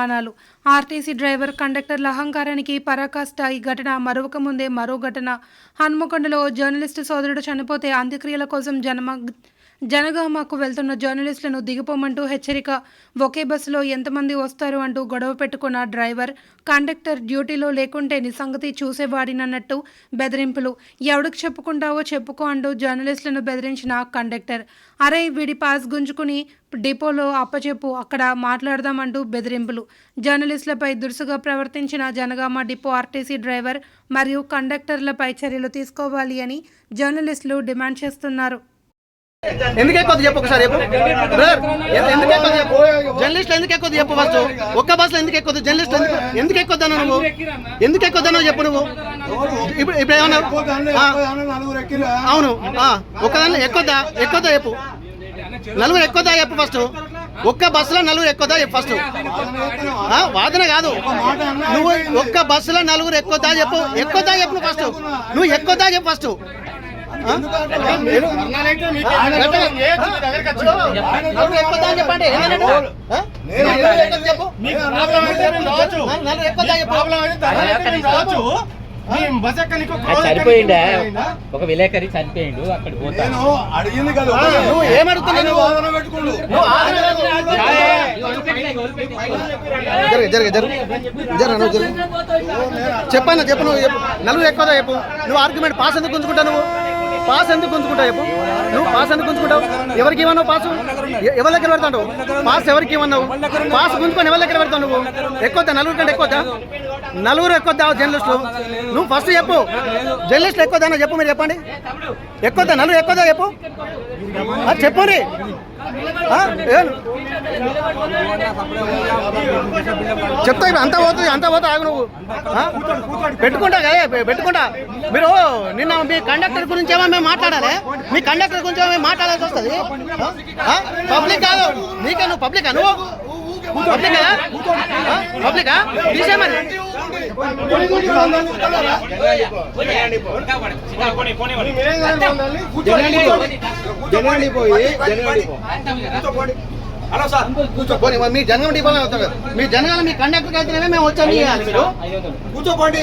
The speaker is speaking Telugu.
అవమానాలు. ఆర్టీసీ డ్రైవర్, కండక్టర్ల అహంకారానికి పరాకాష్ట. ఈ ఘటన మరొక ముందే మరో ఘటన. హన్మకొండలో జర్నలిస్టు సోదరుడు చనిపోతే అంత్యక్రియల కోసం జనగామకు వెళ్తున్న జర్నలిస్టులను దిగిపోమంటూ హెచ్చరిక. ఒకే బస్సులో ఎంతమంది వస్తారు అంటూ గొడవ పెట్టుకున్న డ్రైవర్, కండక్టర్ డ్యూటీలో లేకుంటే నీ సంగతి చూసేవాడినన్నట్టు బెదిరింపులు. ఎవడికి చెప్పుకుంటావో చెప్పుకో అంటూ జర్నలిస్టులను బెదిరించిన కండక్టర్. అరే వీడి పాస్ గుంజుకుని డిపోలో అప్పచెప్పు, అక్కడ మాట్లాడదామంటూ బెదిరింపులు. జర్నలిస్టులపై దురుసుగా ప్రవర్తించిన జనగామ డిపో ఆర్టీసీ డ్రైవర్ మరియు కండక్టర్లపై చర్యలు తీసుకోవాలి అని జర్నలిస్టులు డిమాండ్ చేస్తున్నారు. ఎందుకు ఎక్కువ చెప్పు, ఒకసారి చెప్పు బ్రదర్. ఎందుకు ఎక్కువ చెప్పు, జర్నలిస్టులు ఎందుకు ఎక్కువ చెప్పు. ఫస్ట్ ఒక్క బస్సులో ఎందుకు ఎక్కువ, జర్నలిస్ట్ ఎందుకు ఎక్కువద్దాను నువ్వు, ఎందుకు ఎక్కువద్దానో చెప్పు. నువ్వు ఇప్పుడు ఏమన్నావు? అవును, ఒక్కదాన్ని ఎక్కువద్దా చెప్పు. నలుగురు ఎక్కువద్దా చెప్పు. ఫస్ట్ ఒక్క బస్సులో నలుగురు ఎక్కువద్దా చెప్పు. ఫస్ట్ వాదన కాదు, నువ్వు ఒక్క బస్సులో నలుగురు ఎక్కువద్దా చెప్పు. ఎక్కువద్దా చెప్పు నువ్వు. ఫస్ట్ నువ్వు ఎక్కువద్దా చెప్పు. ఫస్ట్ చనిపోయిండా ఒక విలేకరి చనిపోయిండు, అక్కడ పోతాను అడిగింది కదా. నువ్వు ఏమడుగుతున్నావు? చెప్పన్నా చెప్పు. నువ్వు చెప్పు, నలుగురు ఎక్కువదా చెప్పు. నువ్వు ఆర్గ్యుమెంట్ పాస్ ఎందుకు గుంజుకుంటావు? నువ్వు పాస్ ఎందుకు గుంజుకుంటావు చెప్పు. నువ్వు పాస్ ఎందుకు గుంజుకుంటావు? ఎవరికి ఇవ్వన్నావు పాసు? ఎవరి దగ్గర పెడతావు? పాస్ ఎవరికి ఇవ్వన్నావు? పాస్ గుంజుకొని ఎవరి దగ్గర పెడతావు? నువ్వు ఎక్కువద్దా? నలుగురు కంటే ఎక్కువద్దా? నలుగురు ఎక్కువద్దా జర్నలిస్టులు? నువ్వు ఫస్ట్ చెప్పు. జర్నలిస్టులు ఎక్కువదా చెప్పు. మీరు చెప్పండి. ఎక్కువద్దా? నలుగురు ఎక్కువదా చెప్పు. చెప్పండి. చెప్తా అంతా పోతుంది ఆగు. నువ్వు పెట్టుకుంటా కదా, పెట్టుకుంటా. మీరు నిన్న మీ కండక్టర్ గురించి ఏమో మేము మాట్లాడాలి. మీ కండక్టర్ గురించి ఏమో మేము మాట్లాడాల్సి వస్తుంది. పబ్లిక్ కాదు నీకే. నువ్వు పబ్లికా? నువ్వు పబ్లికా? పబ్లికా తీసే మరి. మీ జనగం డిపోలో అవుతారు. మీ జనగాలు మీ కండక్టర్ అయితేనే మేము వచ్చాము. కూర్చోపోండి.